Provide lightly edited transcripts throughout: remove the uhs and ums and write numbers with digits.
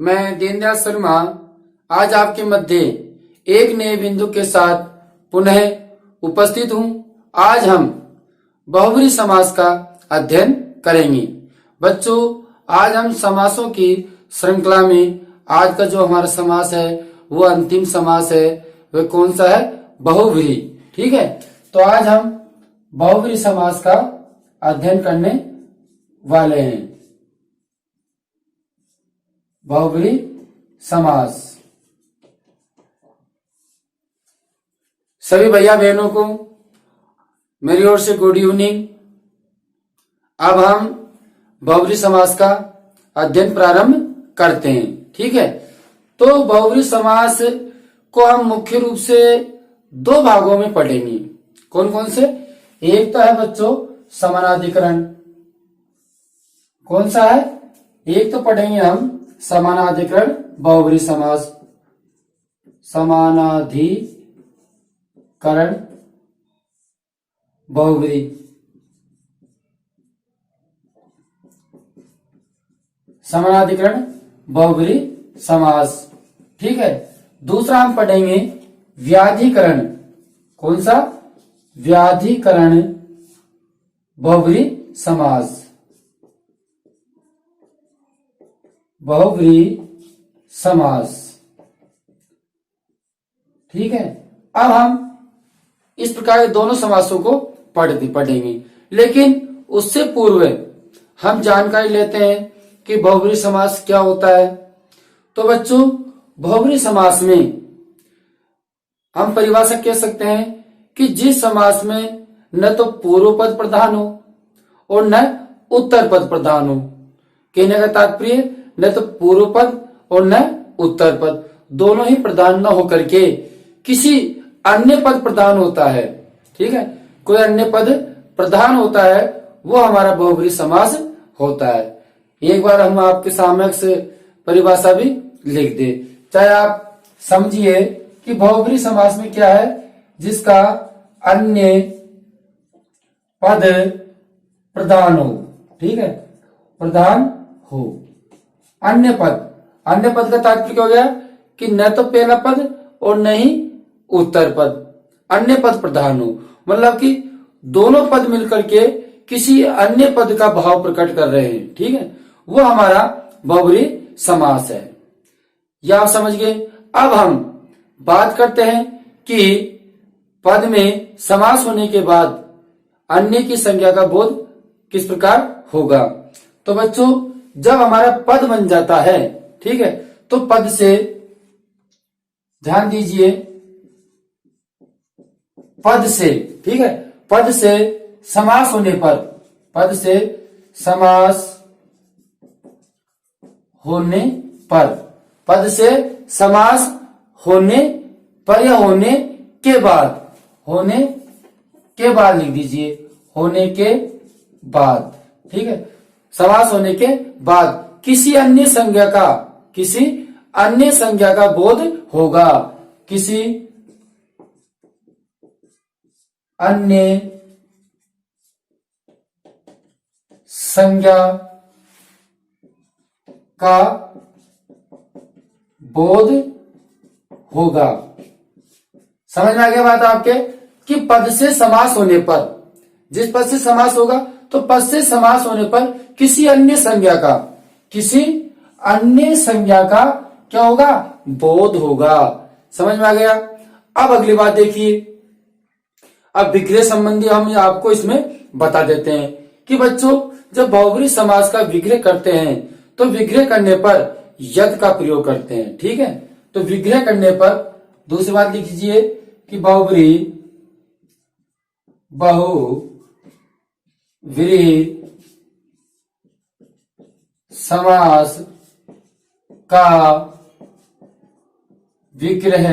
मैं दीनदयाल शर्मा आज आपके मध्य एक नए बिंदु के साथ पुनः उपस्थित हूं। आज हम बहुब्रीहि समास का अध्ययन करेंगे। बच्चों, आज हम समासों की श्रृंखला में आज का जो हमारा समास है वो अंतिम समास है। वह कौन सा है? बहुब्रीहि। ठीक है, तो आज हम बहुब्रीहि समास का अध्ययन करने वाले हैं। बहुब्रीहि समास। सभी भैया बहनों को मेरी ओर से गुड इवनिंग। अब हम बहुब्रीहि समास का अध्ययन प्रारंभ करते हैं। ठीक है, तो बहुब्रीहि समास को हम मुख्य रूप से दो भागों में पढ़ेंगे। कौन कौन से? एक तो है बच्चों समानाधिकरण। कौन सा है? एक तो पढ़ेंगे हम समानाधिकरण बहुब्रीहि समास। समानाधिकरण बहुब्रीहि। समानाधिकरण बहुब्रीहि समास। ठीक है, दूसरा हम पढ़ेंगे व्याधिकरण। कौन सा? व्याधिकरण बहुब्रीहि समास। बहुब्रीहि समास। ठीक है, अब हम इस प्रकार के दोनों समासों को पढ़ेंगे, लेकिन उससे पूर्व हम जानकारी लेते हैं कि बहुब्रीहि समास क्या होता है। तो बच्चों, बहुब्रीहि समास में हम परिभाषा कह सकते हैं कि जिस समास में न तो पूर्व पद प्रधान हो और न उत्तर पद प्रधान हो। कहने का तात्पर्य न तो पूर्व पद और न उत्तर पद, दोनों ही प्रधान न होकर के किसी अन्य पद प्रधान होता है। ठीक है, कोई अन्य पद प्रधान होता है, वो हमारा बहुब्रीहि समास होता है। एक बार हम आपके समक्ष परिभाषा भी लिख दे, चाहे आप समझिए कि बहुब्रीहि समास में क्या है? जिसका अन्य पद प्रधान हो। ठीक है, प्रधान हो। अन्य पद का तात्पर्य क्या हो गया कि न तो पहला पद और न ही उत्तर पद, अन्य पद प्रधान हो, मतलब कि दोनों पद मिलकर के किसी अन्य पद का भाव प्रकट कर रहे हैं। ठीक है, वो हमारा बहुब्रीहि समास है। यह आप समझ गए। अब हम बात करते हैं कि पद में समास होने के बाद अन्य की संज्ञा का बोध किस प्रकार होगा। तो बच्चों, जब हमारा पद बन जाता है, ठीक है, तो पद से ध्यान दीजिए, पद से, ठीक है, पद से समास होने पर, पद से समास होने पर, पद से समास होने पर या होने के बाद, होने के बाद लिख दीजिए, होने के बाद। ठीक है, समास होने के बाद किसी अन्य संज्ञा का बोध होगा। किसी अन्य संज्ञा का बोध होगा। समझ में आ गया बात आपके कि पद से समास होने पर, जिस पद से समास होगा तो पद से समास होने पर किसी अन्य संज्ञा का क्या होगा? बोध होगा। समझ में आ गया। अब अगली बात देखिए, अब विग्रह संबंधी हम आपको इसमें बता देते हैं कि बच्चों, जब बहुब्रीहि समास का विग्रह करते हैं तो विग्रह करने पर यद का प्रयोग करते हैं। ठीक है, तो विग्रह करने पर दूसरी बात लिख लीजिए कि बहुब्रीहि समास का विग्रह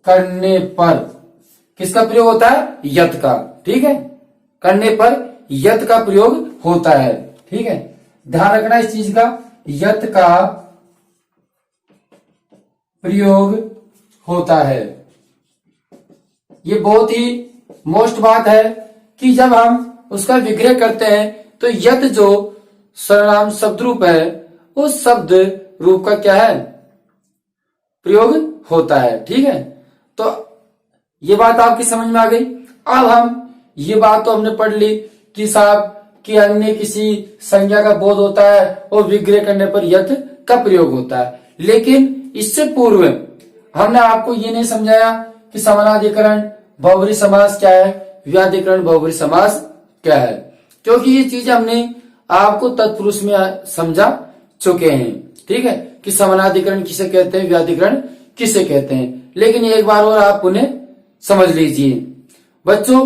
करने पर किसका प्रयोग होता है? यत का। ठीक है, करने पर यत का प्रयोग होता है। ठीक है, ध्यान रखना इस चीज का, यत का प्रयोग होता है। ये बहुत ही मोस्ट बात है कि जब हम उसका विग्रह करते हैं तो यत जो सर्वनाम शब्द रूप है उस शब्द रूप का क्या है, प्रयोग होता है। ठीक है, तो ये बात आपकी समझ में आ गई। अब हम ये बात तो हमने पढ़ ली कि साहब कि अन्य किसी संज्ञा का बोध होता है और विग्रह करने पर यथ का प्रयोग होता है, लेकिन इससे पूर्व हमने आपको ये नहीं समझाया कि समानाधिकरण बहुब्री समास क्या है, व्याधिकरण बहुब्री समास क्या है, क्योंकि ये चीज हमने आपको तत्पुरुष में समझा चुके हैं। ठीक है, कि समानाधिकरण किसे कहते हैं, व्याधिकरण किसे कहते हैं, लेकिन एक बार और आप उन्हें समझ लीजिए। बच्चों,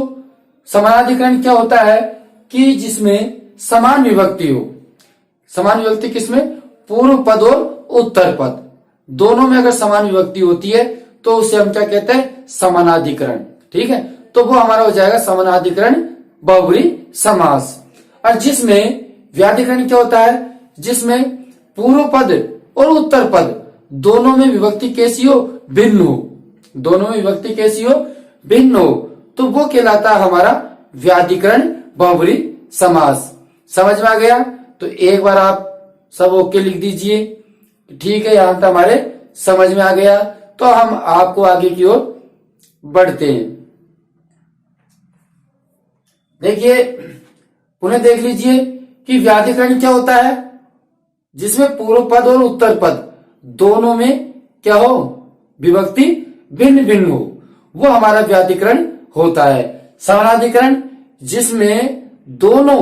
समानाधिकरण क्या होता है कि जिसमें समान विभक्ति हो। समान विभक्ति किसमें, पूर्व पद और उत्तर पद दोनों में अगर समान विभक्ति होती है तो उसे हम क्या कहते हैं, समानाधिकरण। ठीक है, तो वो हमारा हो जाएगा समानाधिकरण बहुब्री समास। और जिसमें व्याधिकरण क्या होता है, जिसमें पूर्व पद और उत्तर पद दोनों में विभक्ति कैसी हो, भिन्न हो, दोनों में विभक्ति कैसी हो, भिन्न हो, तो वो कहलाता है हमारा व्याधिकरण बहुब्री समास। समझ में आ गया? तो एक बार आप सब ओके लिख दीजिए। ठीक है, यहां तक हमारे समझ में आ गया, तो हम आपको आगे की ओर बढ़ते हैं। देखिए, उन्हें देख लीजिए कि व्याधिकरण क्या होता है, जिसमें पूर्व पद और उत्तर पद दोनों में क्या हो, विभक्ति भिन्न भिन्न हो, वो हमारा व्याधिकरण होता है। समानाधिकरण जिसमें दोनों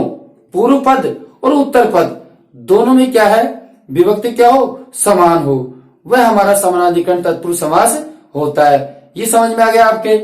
पूर्व पद और उत्तर पद दोनों में क्या है, विभक्ति क्या हो, समान हो, वह हमारा समानाधिकरण तत्पुरुष समास होता है। ये समझ में आ गया आपके।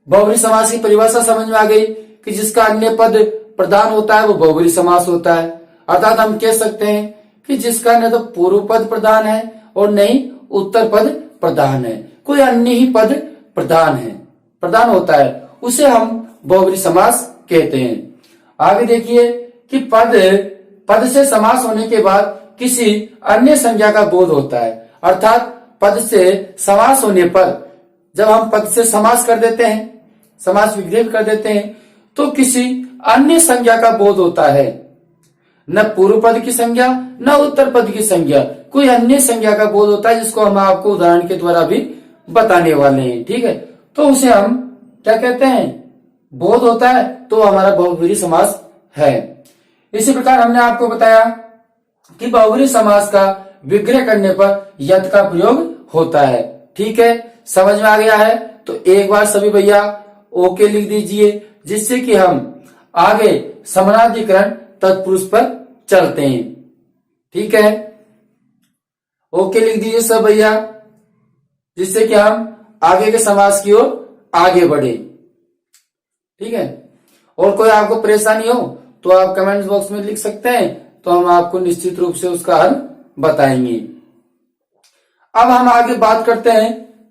बहुब्री समास की परिभाषा समझ में आ गई कि जिसका अन्य पद प्रधान होता है वो बहुब्री समास होता है। अर्थात हम कह सकते हैं कि जिसका न तो पूर्व पद प्रधान है और न ही उत्तर पद प्रधान है, कोई अन्य ही पद प्रधान होता है, उसे हम बहुब्री समास कहते हैं। आगे देखिए कि पद से समास होने के बाद किसी अन्य संज्ञा का बोध होता है। अर्थात पद से समास होने पर जब हम पद से समास कर देते हैं, समास विग्रह कर देते हैं, तो किसी अन्य संज्ञा का बोध होता है। न पूर्व पद की संज्ञा न उत्तर पद की संज्ञा, कोई अन्य संज्ञा का बोध होता है, जिसको हम आपको उदाहरण के द्वारा भी बताने वाले हैं। ठीक है, तो उसे हम क्या कहते हैं, बोध होता है, तो हमारा बहुब्री समास है। इसी प्रकार हमने आपको बताया कि बहुब्री समास का विग्रह करने पर यत् का प्रयोग होता है। ठीक है, समझ में आ गया है? तो एक बार सभी भैया ओके लिख दीजिए, जिससे कि हम आगे समानाधिकरण तत्पुरुष पर चलते हैं। ठीक है, ओके लिख दीजिए सब भैया, जिससे कि हम आगे के समास की ओर आगे बढ़े। ठीक है, और कोई आपको परेशानी हो तो आप कमेंट्स बॉक्स में लिख सकते हैं, तो हम आपको निश्चित रूप से उसका हल बताएंगे। अब हम आगे बात करते हैं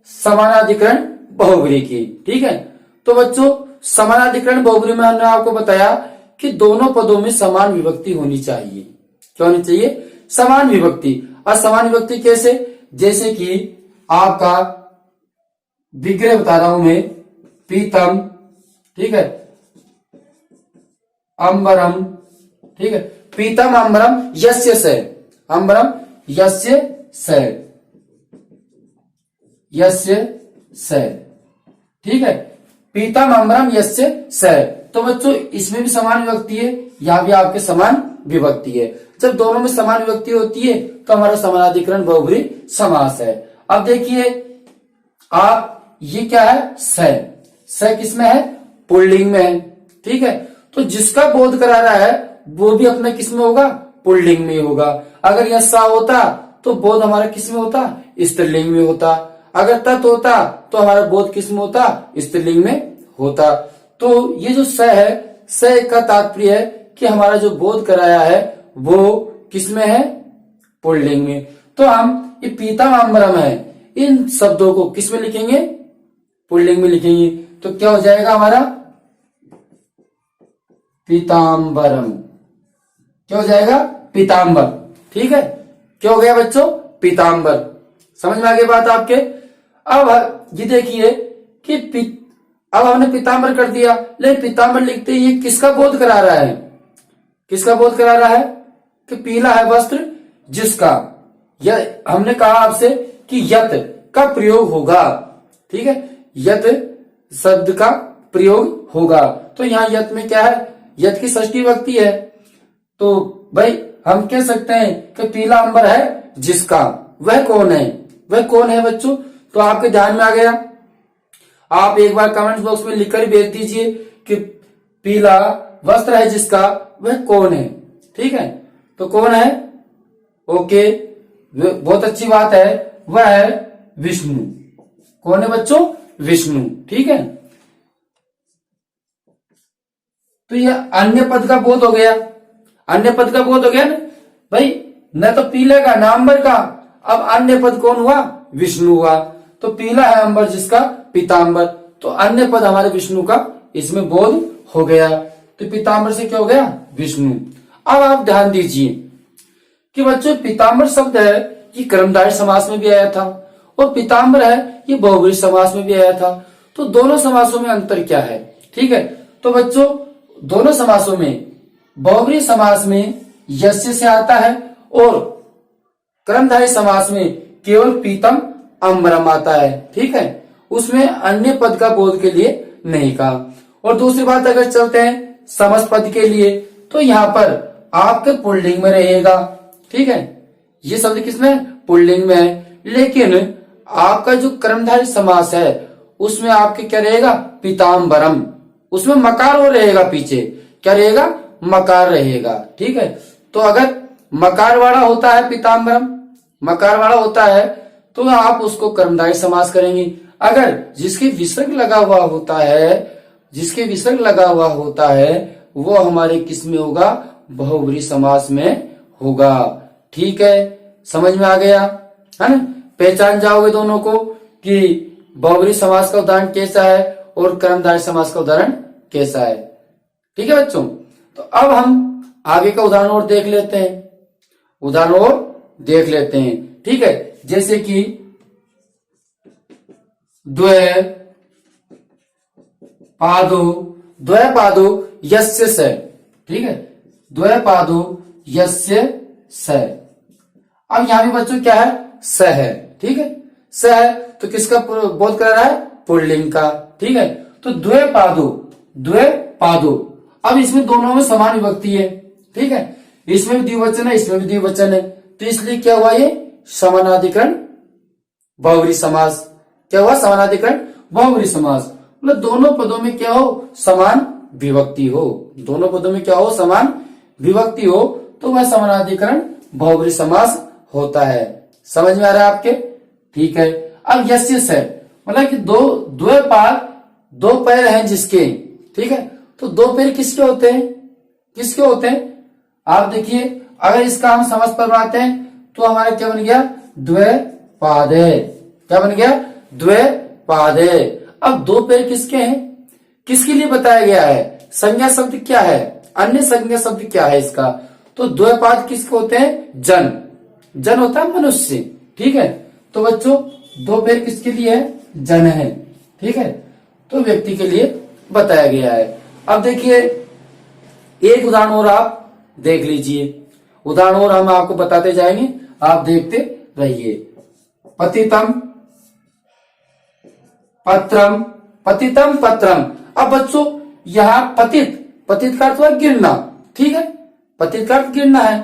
समानाधिकरण बहुब्री की। ठीक है, तो बच्चों समानाधिकरण बहुब्री में हमने आपको बताया कि दोनों पदों में समान विभक्ति होनी चाहिए। क्या होनी चाहिए? समान विभक्ति। और समान विभक्ति कैसे? जैसे कि आपका विग्रह बता रहा हूं मैं, पीतम, ठीक है, अंबरम, ठीक है, पीतम अंबरम यस्य से, अंबरम यस्य से, यस्य से, ठीक है, पीतम अंबरम यस्य से। तो बच्चों इसमें भी समान विभक्ति है, यहां भी आपके समान विभक्ति है। जब दोनों में समान विभक्ति होती है तो हमारा समानाधिकरण बहुब्री समास है। अब देखिए आप, ये क्या है, से किसमें है? पुल्लिंग में है। ठीक है, तो जिसका बोध करा रहा है वो भी अपना किसमें होगा? पुल्लिंग में होगा। अगर यह सा होता तो बोध हमारा किसमें होता? स्त्रीलिंग में होता। अगर तत् होता तो हमारा बोध किसमें होता? स्त्रीलिंग में होता। तो ये जो स है, स का तात्पर्य है कि हमारा जो बोध कराया है वो किसमें है? पुल्लिंग में। तो हम ये पीताम्बरम है, इन शब्दों को किसमें लिखेंगे? पुल्लिंग में लिखेंगे। तो क्या हो जाएगा हमारा? पीताम्बरम। क्या हो जाएगा? पीताम्बर। ठीक है, क्या हो गया बच्चों? पीताम्बर। समझ में आ गई बात आपके? अब ये देखिए कि अब हमने पीताम्बर कर दिया, लेकिन पीताम्बर लिखते ही किसका बोध करा रहा है? किसका बोध करा रहा है? कि पीला है वस्त्र, जिसका, यह हमने कहा आपसे कि यत का प्रयोग होगा, ठीक है, यत शब्द का प्रयोग होगा। तो यहाँ यत में क्या है, यत की षष्ठी विभक्ति है। तो भाई हम कह सकते हैं कि पीला अंबर है जिसका, वह कौन है, वह कौन है बच्चों। तो आपके ध्यान में आ गया, आप एक बार कमेंट बॉक्स में लिखकर भेज दीजिए कि पीला वस्त्र है जिसका वह कौन है, ठीक है। तो कौन है, ओके, बहुत अच्छी बात है, वह है विष्णु। कौन है बच्चों, विष्णु, ठीक है। तो यह अन्य पद का बोध हो गया, अन्य पद का बोध हो गया ना भाई, न तो पीले का न अंबर का, अब अन्य पद कौन हुआ, विष्णु हुआ। तो पीला है अंबर जिसका पीतांबर, तो अन्य पद हमारे विष्णु का इसमें बोध हो गया। तो पीतांबर से क्या हो गया, विष्णु। अब आप ध्यान दीजिए कि बच्चों पीतांबर शब्द है ये कर्मधारय समास में भी आया था, और पीतांबर है ये बहुब्रीहि समास में भी आया था। तो दोनों समासों में अंतर क्या है, ठीक है। तो बच्चों दोनों समासों में बहुब्रीहि समास में यस्य से आता है, और कर्मधारय समास में केवल पीतम अंबरम आता है, ठीक है। उसमें अन्य पद का बोध के लिए नहीं कहा। और दूसरी बात अगर चलते हैं समस्त पद के लिए, तो यहाँ पर आपके पुल्लिंग में रहेगा, ठीक है। ये शब्द किसमें, पुल्लिंग में है। लेकिन आपका जो कर्मधारय समास है उसमें आपके क्या रहेगा, पीतांबरम, उसमें मकार हो रहेगा पीछे, क्या रहेगा, मकार रहेगा, ठीक है। तो अगर मकार वाला होता है पीतांबरम, मकार वाला होता है, तो आप उसको कर्मधारय समास करेंगे। अगर जिसके विसर्ग लगा हुआ होता है, जिसके विसर्ग लगा हुआ होता है, वो हमारे किस में होगा, बहुब्रीहि समास में होगा, ठीक है। समझ में आ गया है ना, पहचान जाओगे दोनों को कि बहुब्रीहि समास का उदाहरण कैसा है और कर्मधारय समास का उदाहरण कैसा है, ठीक है बच्चों। तो अब हम आगे का उदाहरण और देख लेते हैं, उदाहरण और देख लेते हैं, ठीक है। जैसे कि द्वय पादो, द्वय पादो यस्य से, ठीक है, द्वय पादो यस्य से। अब यहां भी बच्चों क्या है, स है, ठीक है, स है, तो किसका बोध कर रहा है, पुल्लिंग का, ठीक है। तो द्वय पादो, द्वय पादो, अब इसमें दोनों में समान विभक्ति है, ठीक है, इसमें भी द्विवचन है, इसमें भी द्विवचन है, तो इसलिए क्या हुआ, ये समानाधिकरण बहुब्रीहि समास, क्या हुआ, समानाधिकरण बहुब्रीहि समास। मतलब दोनों पदों में क्या हो, समान विभक्ति हो, दोनों पदों में क्या हो, समान विभक्ति हो, तो वह समानाधिकरण बहुब्रीहि समास होता है। समझ में आ रहा है आपके, ठीक है। अब यस्य से मतलब कि दो पाद, दो पैर हैं जिसके, ठीक है। तो दो पैर किसके होते हैं, किसके होते हैं, आप देखिए, अगर इसका हम समझ पर बनाते हैं तो हमारा क्या बन गया, द्वय पादे, क्या बन गया, द्वय पादे। अब दो पैर किसके हैं, किसके लिए बताया गया है, संज्ञा शब्द क्या है, अन्य संज्ञा शब्द क्या है इसका। तो द्वैपाद किसके होते हैं, जन, जन होता है मनुष्य, ठीक है। तो बच्चों दो पैर किसके लिए है, जन है, ठीक है, तो व्यक्ति के लिए बताया गया है। अब देखिए एक उदाहरण और आप देख लीजिए, उदाहरण और हम आपको बताते जाएंगे, आप देखते रहिए। पतितम पत्रम, पतितम पत्रम। अब बच्चों यहाँ पतित, पतित का अर्थ हुआ गिरना, ठीक है, पतित का अर्थ गिरना है,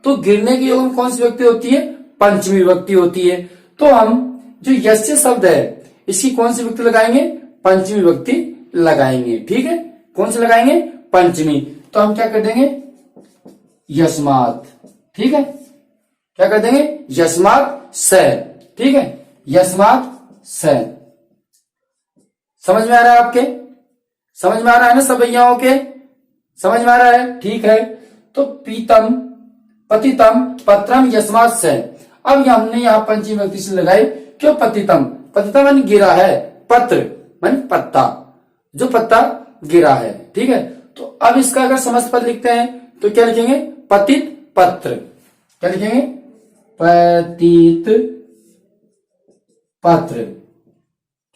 तो गिरने के योग में कौन सी विभक्ति होती है, पंचमी विभक्ति होती है। तो हम जो यस्य शब्द है इसकी कौन सी विभक्ति लगाएंगे, पंचमी विभक्ति लगाएंगे, ठीक है, कौन सी लगाएंगे, पंचमी। तो हम क्या कर देंगे, यस्मात्, ठीक है, क्या कर देंगे, यस्मात् से, ठीक है, यस्मात् से। समझ में आ रहा है आपके, समझ में आ रहा है ना सब भैयाओं के, समझ में आ रहा है, ठीक है। तो पीतम पतितम पत्रम यस्मात् से। अब हमने यहाँ पंचमी विभक्ति से लगाई, क्यों, पतितम, पतितम मन गिरा है, पत्र मन पत्ता, जो पत्ता गिरा है, ठीक है। तो अब इसका अगर समस्त पद लिखते हैं तो क्या लिखेंगे, पतित पत्र, क्या लिखेंगे, पतित पत्र,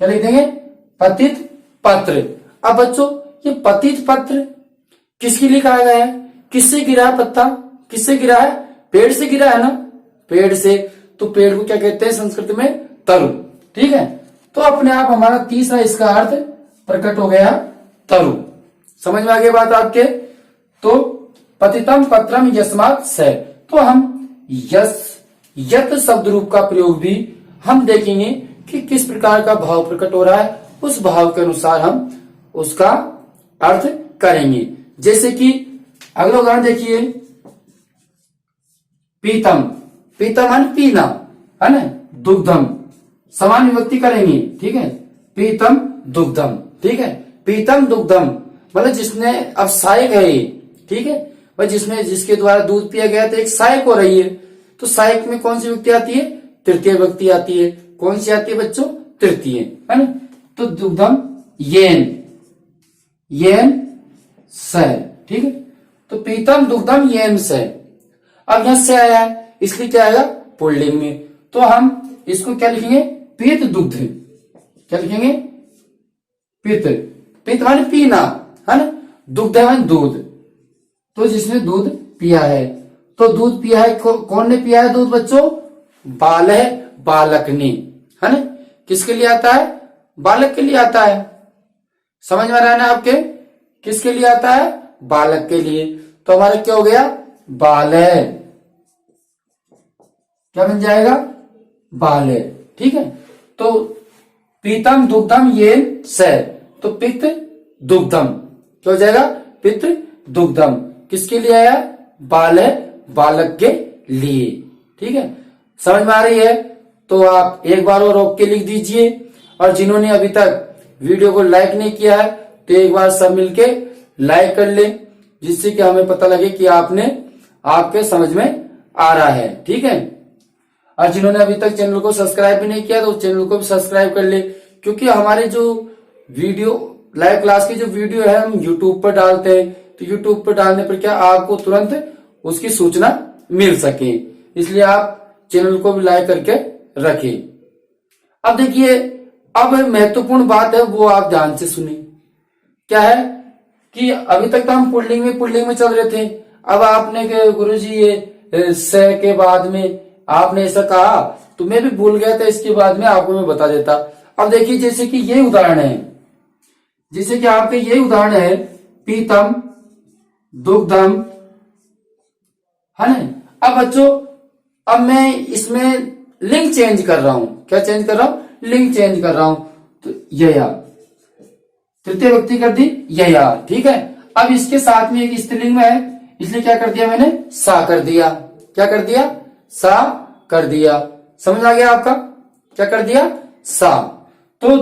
क्या लिख देंगे, पतित पत्र। अब बच्चों ये पतित पत्र किसके लिए कहा गया है, किससे गिरा है पत्ता, किससे गिरा है, पेड़ से गिरा है ना, पेड़ से, तो पेड़ को क्या कहते हैं संस्कृत में? तरु। ठीक है, तो अपने आप हमारा तीसरा इसका अर्थ प्रकट हो गया, तरु। समझ में आ गई बात आपके? तो पतितम पत्रम यस्मात् स, तो हम यत शब्द रूप का प्रयोग भी हम देखेंगे कि किस प्रकार का भाव प्रकट हो रहा है, उस भाव के अनुसार हम उसका अर्थ करेंगे। जैसे कि अगला उदाहरण देखिए, पीतम, पीतम मान पीना, है ना, दुग्धम समान विभक्ति करेंगे। ठीक है, पीतम दुग्धम। ठीक है, पीतम दुग्धम मतलब जिसने, अब सहायक है ये। ठीक है भाई, जिसमें जिसके द्वारा दूध पिया गया तो एक सहायक हो रही है, तो सहायक में कौन सी विभक्ति आती है? तृतीय विभक्ति आती है। कौन सी आती है बच्चों? तृतीय, है ना। तो दुग्धम येन, येन स। ठीक है, तो पीतम दुग्धम येन स। अब यहां से आया है इसलिए क्या आएगा? पुल्लिंग में। तो हम इसको क्या लिखेंगे? पीत दुग्ध। क्या लिखेंगे? पीत, पीत माने पीना, है ना, दुग्ध माने दूध, तो जिसने दूध पिया है। तो दूध पिया है, कौन ने पिया है दूध बच्चों? बाल है, बालक ने, है ना। किसके लिए आता है? बालक के लिए आता है। समझ में आ रहा है ना आपके? किसके लिए आता है? बालक के लिए। तो हमारा क्या हो गया? बाल है, क्या बन जाएगा? बाल है। ठीक है, तो पीतम दुग्धम येन स, तो पित्त दुग्धम क्या हो जाएगा? पित्त दुग्धम किसके लिए आया? बाल है, बालक के लिए। ठीक है, समझ में आ रही है? तो आप एक बार और रोक के लिख दीजिए, और जिन्होंने अभी तक वीडियो को लाइक नहीं किया है तो एक बार सब मिलके लाइक कर ले, जिससे कि हमें पता लगे कि आपके समझ में आ रहा है। ठीक है, और जिन्होंने अभी तक चैनल को सब्सक्राइब भी नहीं किया तो चैनल को भी सब्सक्राइब कर ले, क्योंकि हमारे जो वीडियो लाइव क्लास की जो वीडियो है हम यूट्यूब पर डालते हैं, तो यूट्यूब पर डालने पर क्या आपको तुरंत उसकी सूचना मिल सके, इसलिए आप चैनल को भी लाइक करके रखें। अब देखिए, अब महत्वपूर्ण बात है वो आप ध्यान से सुनिए। क्या है कि अभी तक तो हम पुल्लिंग में चल रहे थे। अब आपने कि गुरुजी ये स के बाद में आपने ऐसा कहा, तो मैं भी भूल गया था, इसके बाद में आपको मैं बता देता। अब देखिए, जैसे कि ये उदाहरण है, जैसे कि आपके ये उदाहरण है, पीतम दुग्धम, है ना। अब बच्चों, अब मैं इसमें लिंग चेंज कर रहा हूं। क्या चेंज कर रहा हूं? लिंग चेंज कर रहा हूं। तो यया, तृतीय व्यक्ति कर दी यया। ठीक है, अब इसके साथ में एक स्त्रीलिंग में है, इसलिए क्या कर दिया मैंने? सा कर दिया। क्या कर दिया? सा कर दिया। समझ आ गया आपका? क्या कर दिया? सा। तो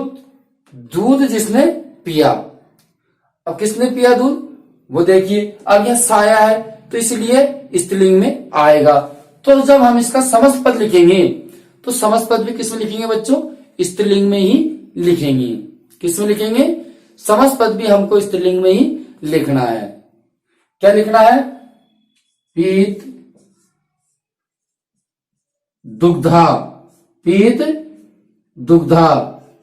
दूध जिसने पिया, अब किसने पिया दूध? वो देखिए, अब यह साया है तो इसलिए स्त्रीलिंग में आएगा। तो जब हम इसका समस्त पद लिखेंगे तो समस्त पद भी किसमें लिखेंगे बच्चों? स्त्रीलिंग में ही लिखेंगे। किसमें लिखेंगे? समस्त पद भी हमको स्त्रीलिंग में ही लिखना है। क्या लिखना है? पीत दुग्धा, पीत दुग्धा।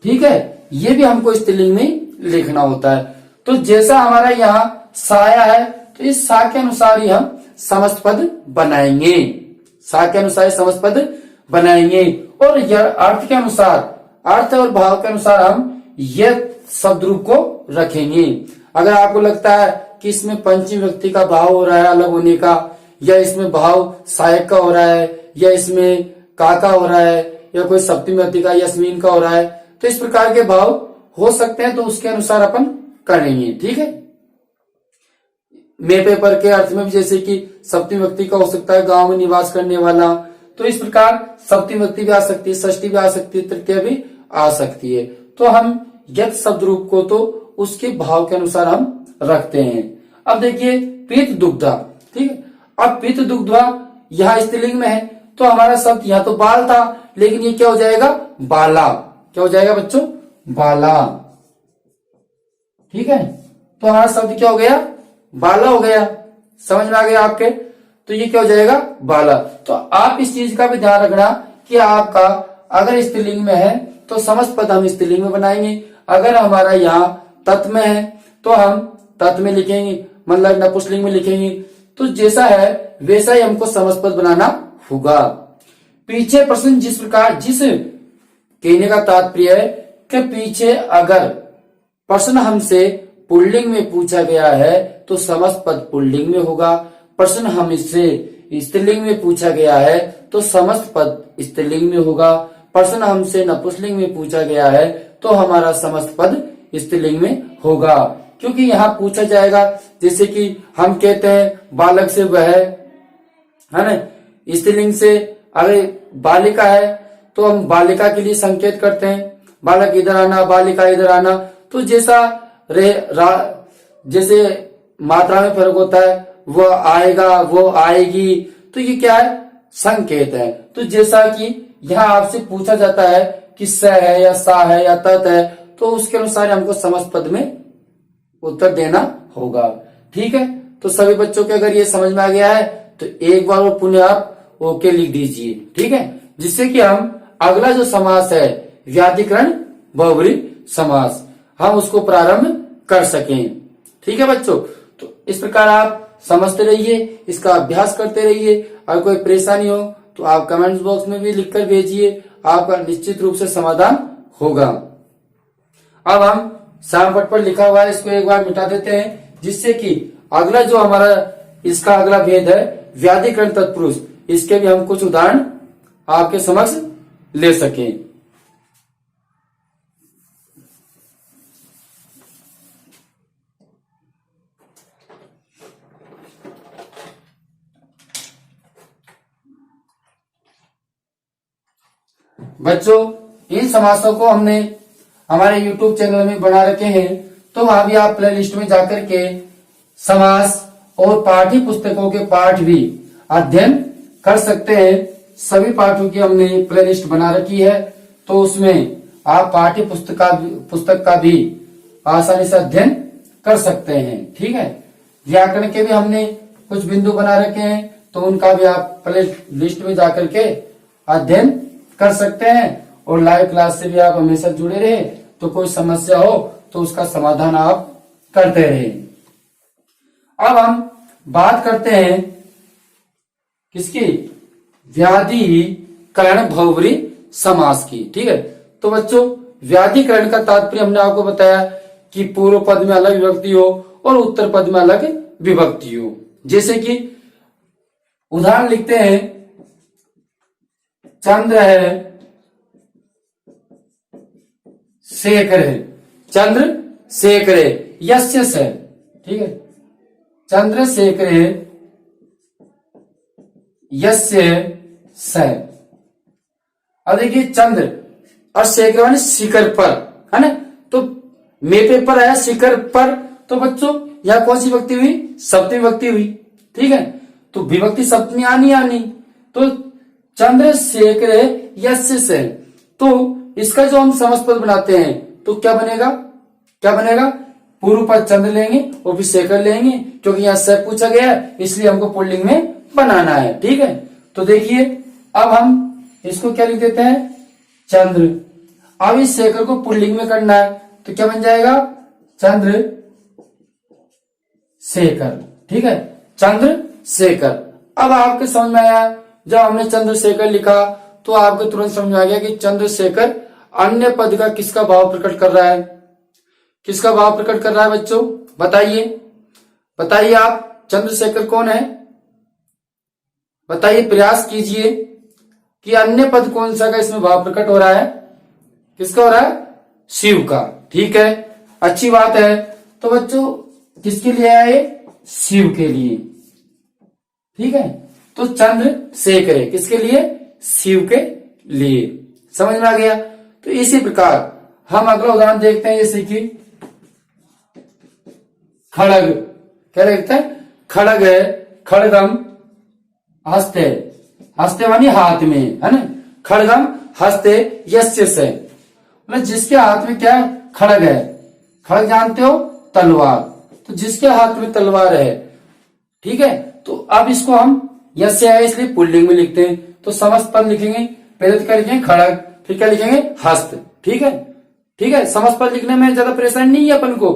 ठीक है, ये भी हमको स्त्रीलिंग में लिखना होता है। तो जैसा हमारा यहाँ साया है, तो इस सा के अनुसार ही हम समस्त पद बनाएंगे। सा के अनुसार समस्त पद बनाएंगे, और अर्थ के अनुसार, अर्थ और भाव के अनुसार हम यह शब्द रूप को रखेंगे। अगर आपको लगता है कि इसमें पंचमी व्यक्ति का भाव हो रहा है अलग होने का, या इसमें भाव सहायक का हो रहा है, या इसमें का हो रहा है, या कोई सप्तमी व्यक्ति का यस्मीन का हो रहा है, तो इस प्रकार के भाव हो सकते हैं, तो उसके अनुसार अपन करेंगे। ठीक है, मे पेपर के अर्थ में भी जैसे कि सप्तमी व्यक्ति का हो सकता है गांव में निवास करने वाला, तो इस प्रकार सप्तमी व्यक्ति भी आ सकती है, षष्ठी भी आ सकती है, तृतीय भी आ सकती है। तो हम यत शब्द रूप को तो उसके भाव के अनुसार हम रखते हैं। अब देखिए, पीत दुग्धा। ठीक है, अब पीत दुग्धा यहाँ स्त्रीलिंग में है, तो हमारा शब्द यहाँ तो बाल था, लेकिन ये क्या हो जाएगा? बाला। क्या हो जाएगा बच्चों? बाला। ठीक है, तो हमारा शब्द क्या हो गया? बाला हो गया। समझ में आ गया आपके? तो ये क्या हो जाएगा? बाला। तो आप इस चीज का भी ध्यान रखना कि आपका अगर स्त्रीलिंग में है तो समस्त पद हम स्त्रीलिंग में बनाएंगे। अगर हमारा यहाँ तत् में है तो हम तत् में लिखेंगे, मतलब नपुंसकलिंग में लिखेंगे। तो जैसा है वैसा ही हमको समस्त पद बनाना होगा। पीछे प्रश्न जिस प्रकार, जिस कहने का तात्पर्य है कि पीछे अगर प्रश्न हमसे पुल्लिंग में पूछा गया है तो समस्त पद पुल्लिंग में होगा। प्रश्न हमसे स्त्रीलिंग में पूछा गया है तो समस्त पद स्त्रीलिंग में होगा। प्रश्न हमसे नपुंसकलिंग में पूछा गया है तो हमारा समस्त पद स्त्रीलिंग में होगा, क्योंकि यहाँ पूछा जाएगा। जैसे कि हम कहते हैं बालक से वह, है ना, स्त्रीलिंग से अगर बालिका है तो हम बालिका के लिए संकेत करते हैं, बालक इधर आना, बालिका इधर आना। तो जैसे मात्रा में फर्क होता है, वो आएगा, वो आएगी, तो ये क्या है, संकेत है। तो जैसा कि यहाँ आपसे पूछा जाता है कि स है या सा है या तत् है, तो उसके अनुसार हमको समस्त पद में उत्तर देना होगा। ठीक है, तो सभी बच्चों के अगर ये समझ में आ गया है तो एक बार वो पुनः आप ओके लिख दीजिए। ठीक है, जिससे कि हम अगला जो समास है व्याधिकरण बहुब्री समास, हम उसको प्रारंभ कर सकें। ठीक है बच्चों, तो इस प्रकार आप समझते रहिए, इसका अभ्यास करते रहिए। अगर कोई परेशानी हो तो आप कमेंट्स बॉक्स में भी लिखकर भेजिए, आपका निश्चित रूप से समाधान होगा। अब हम सामपट पर लिखा हुआ है, इसको एक बार मिटा देते हैं, जिससे कि अगला जो हमारा इसका अगला भेद है व्याधिकरण तत्पुरुष, इसके भी हम कुछ उदाहरण आपके समक्ष ले सकें। बच्चों, इन समासों को हमने हमारे YouTube चैनल में बना रखे हैं, तो वहां भी आप प्ले लिस्ट में जाकर के समास और पाठ्य पुस्तकों के पाठ भी अध्ययन कर सकते हैं। सभी पाठों की हमने प्ले लिस्ट बना रखी है, तो उसमें आप पाठ्य पुस्तक का भी आसानी से अध्ययन कर सकते हैं। ठीक है, व्याकरण के भी हमने कुछ बिंदु बना रखे हैं, तो उनका भी आप प्ले लिस्ट में जाकर के अध्ययन कर सकते हैं। और लाइव क्लास से भी आप हमेशा जुड़े रहे, तो कोई समस्या हो तो उसका समाधान आप करते रहे। अब हम बात करते हैं किसकी, व्याधिकरण बहुब्री समास की। ठीक है, तो बच्चों व्याधिकरण का तात्पर्य हमने आपको बताया कि पूर्व पद में अलग विभक्ति हो और उत्तर पद में अलग विभक्ति हो। जैसे कि उदाहरण लिखते हैं, चंद्र है, शेखर है, चंद्र शेखर है, यस्य से। ठीक है, चंद्र शेखर है, यस्य से। अब देखिए चंद्र और शेखर माने शिखर पर, है ना, तो मेपे पर आया शिखर पर, तो बच्चों यह कौन सी विभक्ति हुई, सप्तमी विभक्ति हुई। ठीक है, तो विभक्ति सप्तमी आनी, तो चंद्र शेखर है, यस्य से, तो इसका जो हम समस्त पद बनाते हैं तो क्या बनेगा, पूर्व पद चंद्र लेंगे और फिर शेखर लेंगे, क्योंकि यहाँ से पूछा गया है इसलिए हमको पुल्लिंग में बनाना है। ठीक है, तो देखिए अब हम इसको क्या लिख देते हैं, चंद्र। अब इस शेखर को पुल्लिंग में करना है, तो क्या बन जाएगा, चंद्र शेखर। ठीक है, चंद्र शेखर। अब आपके समझ में आया, जब हमने चंद्रशेखर लिखा तो आपको तुरंत समझ में आ गया कि चंद्रशेखर अन्य पद का किसका भाव प्रकट कर रहा है, किसका भाव प्रकट कर रहा है बच्चों, बताइए आप, चंद्रशेखर कौन है, बताइए, प्रयास कीजिए कि अन्य पद कौन सा का इसमें भाव प्रकट हो रहा है, किसका हो रहा है, शिव का। ठीक है, अच्छी बात है। तो बच्चों किसके लिए आए, शिव के लिए। ठीक है, तो चंद्रशेखर है किसके लिए, शिव के लिए। समझ में आ गया। तो इसी प्रकार हम अगला उदाहरण देखते हैं, जैसे कि खड़ग, क्या लिखते हैं, खड़ग है, खड़गम हस्ते, हस्ते मानी हाथ में, है ना, खड़गम हस्ते यस्य से, मतलब जिसके हाथ में क्या है, खड़ग है। खड़ग जानते हो, तलवार, तो जिसके हाथ में तलवार है। ठीक है, तो अब इसको हम यस्य है इसलिए पुल्लिंग में लिखते हैं, तो समस्त पद लिखेंगे, पहले तो क्या लिखेंगे, खड़ग, फिर क्या लिखेंगे, हस्त। ठीक है, समस्त पद लिखने में ज्यादा परेशानी नहीं है अपन को,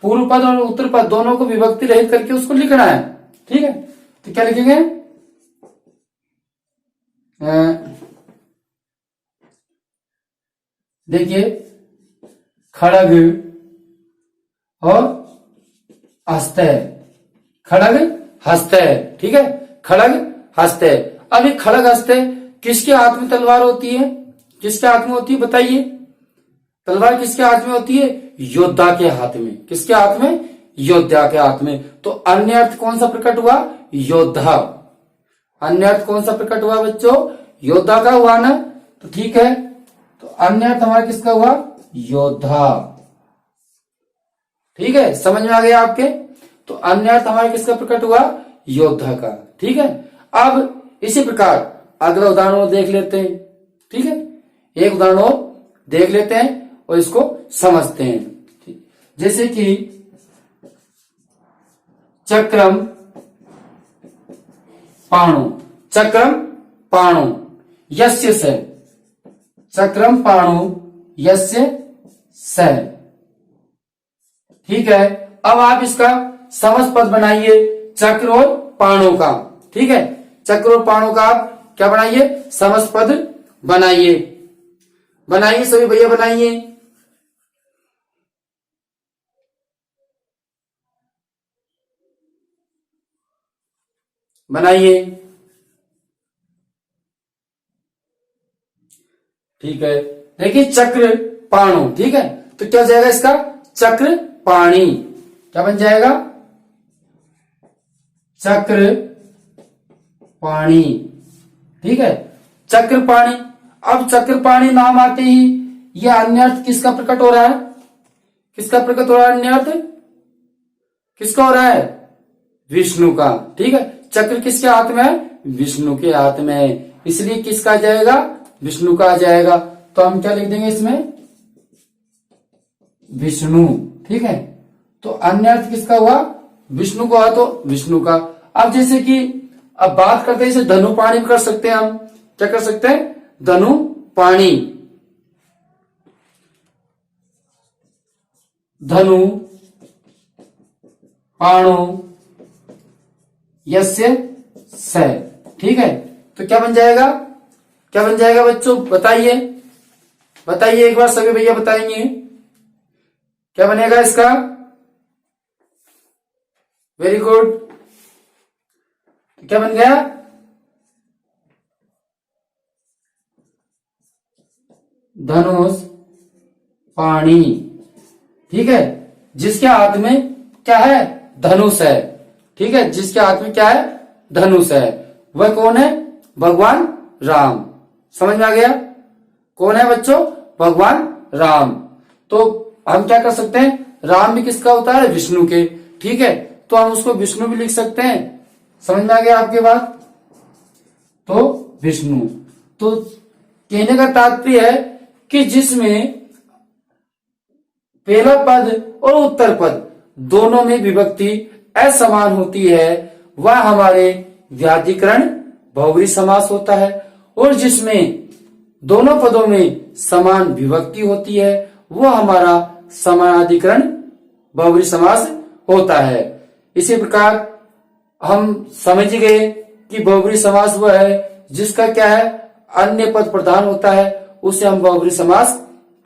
पूर्व पद और उत्तर पद दोनों को विभक्ति रहित करके उसको लिखना है। ठीक है, तो क्या लिखेंगे, देखिए खड़ग और हस्त, खड़ग हस्त, ठीक है, खड़ग हस्त। अब ये खड़ग हस्त किसके हाथ में तलवार होती है, किसके हाथ में होती है बताइए, तलवार किसके हाथ में होती है, योद्धा के हाथ में। किसके हाथ में, योद्धा के हाथ में। तो अन्य अर्थ कौन सा प्रकट हुआ, योद्धा। अन्य अर्थ कौन सा प्रकट हुआ बच्चों, योद्धा का हुआ ना, तो ठीक है। तो अन्य अर्थ हमारा किसका हुआ, योद्धा। ठीक है, समझ में आ गया आपके। तो अन्य अर्थ हमारा किसका प्रकट हुआ, योद्धा का। ठीक है, अब इसी प्रकार अगला उदाहरण देख लेते हैं। ठीक है, एक उदाहरण और देख लेते हैं और इसको समझते हैं। जैसे कि चक्रम पाणु, चक्रम पाणु यस्य से, चक्रम पाणु यस्य से। ठीक है, अब आप इसका समस्त पद बनाइए चक्र और पाणु का। ठीक है, चक्र और पाणु का आप क्या बनाइए, समस्त पद बनाइए। बनाइए सभी भैया, बनाइए। बनाइए। ठीक है, देखिए चक्र पाणु, ठीक है, तो क्या हो जाएगा इसका, चक्र पाणी। क्या बन जाएगा, चक्र पाणी। ठीक है, चक्र पाणी। अब चक्र पाणी नाम आते ही यह अन्य अर्थ किसका प्रकट हो रहा है, किसका प्रकट हो रहा है, अन्य अर्थ किसका हो रहा है, विष्णु का। ठीक है, चक्र किसके हाथ में है, विष्णु के हाथ में है, इसलिए किसका आ जाएगा, विष्णु का आ जाएगा। तो हम क्या लिख देंगे इसमें, विष्णु। ठीक है, तो अन्य अर्थ किसका हुआ, विष्णु का हुआ, तो विष्णु का। अब जैसे कि अब बात करते हैं, इसे धनु पाणी कर सकते हैं हम। क्या कर सकते हैं, धनु पाणी। धनु पाणु यस्य से। ठीक है, तो क्या बन जाएगा, क्या बन जाएगा बच्चों, बताइए, बताइए एक बार सभी भैया बताएंगे क्या बनेगा इसका। वेरी गुड, क्या बन गया, धनुष पाणी। ठीक है, जिसके हाथ में क्या है, धनुष है। ठीक है, जिसके हाथ में क्या है, धनुष है, वह कौन है, भगवान राम। समझ में आ गया, कौन है बच्चों, भगवान राम। तो हम क्या कर सकते हैं, राम भी किसका होता है, विष्णु के। ठीक है, तो हम उसको विष्णु भी लिख सकते हैं। समझ में आ गया आपके बात, तो विष्णु। तो कहने का तात्पर्य है कि जिसमें पहला पद और उत्तर पद दोनों में विभक्ति असमान होती है वह हमारे व्याधिकरण बहुव्रीहि समास होता है, और जिसमें दोनों पदों में समान विभक्ति होती है वो हमारा समानाधिकरण बहुव्रीहि समास होता है। इसी प्रकार हम समझ गए कि बहुव्रीहि समास वह है जिसका क्या है, अन्य पद प्रधान होता है, उसे हम बहुव्रीहि समास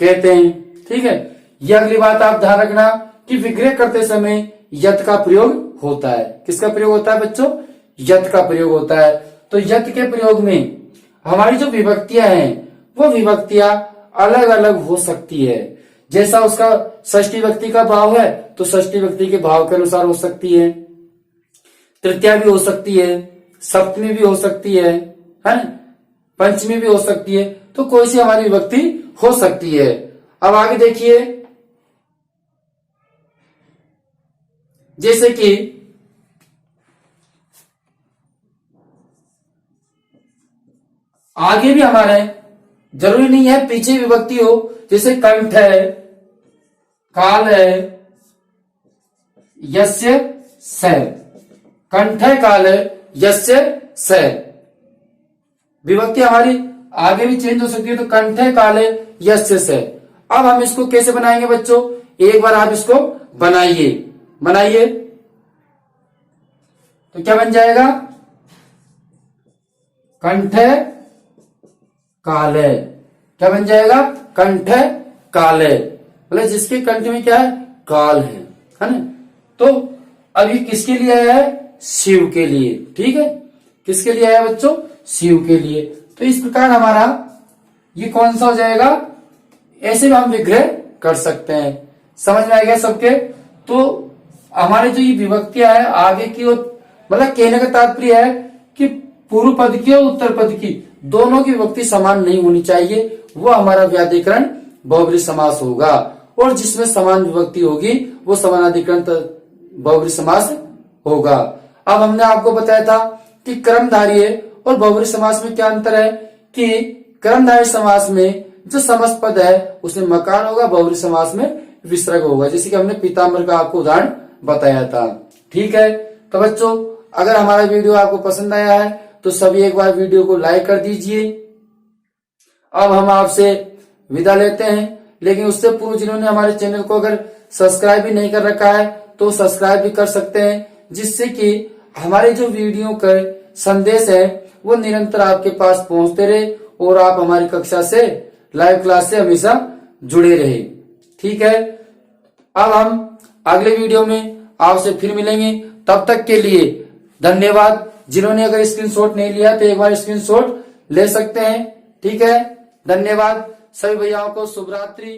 कहते हैं। ठीक है, यह अगली बात आप ध्यान रखना कि विग्रह करते समय यत का प्रयोग होता है। किसका प्रयोग होता है बच्चों, यत का प्रयोग होता है। तो यत के प्रयोग में हमारी जो विभक्तियां हैं वो विभक्तियां अलग अलग हो सकती है। जैसा उसका षष्ठी व्यक्ति का भाव है तो षष्ठी व्यक्ति के भाव के अनुसार हो सकती है, तृतीया भी हो सकती है, सप्तमी भी हो सकती है ना, पंचमी भी हो सकती है। तो कोई सी हमारी विभक्ति हो सकती है। अब आगे देखिए, जैसे कि आगे भी हमारे जरूरी नहीं है पीछे विभक्ति हो, जैसे कंठ है, काल है, यस्य से। कंठ है, काल है, यस्य से। विभक्ति हमारी आगे भी चेंज हो सकती है, तो कंठ है, काल है, यस्य से। अब हम इसको कैसे बनाएंगे बच्चों, एक बार आप इसको बनाइए, बनाइए। तो क्या बन जाएगा, कंठ है, काल है, क्या बन जाएगा? कंठ काले, मतलब जिसके कंठ में क्या है? काल है ना। तो अभी किसके लिए आया है? शिव के लिए। ठीक है, किसके लिए आया बच्चों? शिव के लिए। तो इस प्रकार हमारा ये कौन सा हो जाएगा? ऐसे भी हम विग्रह कर सकते हैं। समझ में आ गया सबके? तो हमारे जो ये विभक्तियां है आगे की ओर, मतलब कहने का तात्पर्य है कि पूर्व पद की और उत्तर पद की दोनों की विभक्ति समान नहीं होनी चाहिए, वो हमारा व्याधिकरण बहुब्रीहि समास होगा। और जिसमें समान विभक्ति होगी वो समानाधिकरण बहुब्रीहि समास होगा। अब हमने आपको बताया था कि कर्मधारय और बहुब्रीहि समास में क्या अंतर है, कि कर्मधारय समास में जो समस्त पद है उसमें मकान होगा, बहुब्रीहि समास में विसर्ग होगा, जैसे कि हमने पीताम्बर का आपको उदाहरण बताया था। ठीक है, तो बच्चों अगर हमारा वीडियो आपको पसंद आया है तो सभी एक बार वीडियो को लाइक कर दीजिए। अब हम आपसे विदा लेते हैं, लेकिन उससे पूर्व जिन्होंने हमारे चैनल को अगर सब्सक्राइब भी नहीं कर रखा है तो सब्सक्राइब भी कर सकते हैं, जिससे कि हमारे जो वीडियो के संदेश है वो निरंतर आपके पास पहुंचते रहे और आप हमारी कक्षा से लाइव क्लास से हमेशा जुड़े रहे। ठीक है, अब हम अगले वीडियो में आपसे फिर मिलेंगे, तब तक के लिए धन्यवाद। जिन्होंने अगर स्क्रीनशॉट नहीं लिया तो एक बार स्क्रीनशॉट ले सकते हैं। ठीक है, धन्यवाद। सभी भैयाओं को शुभ रात्रि।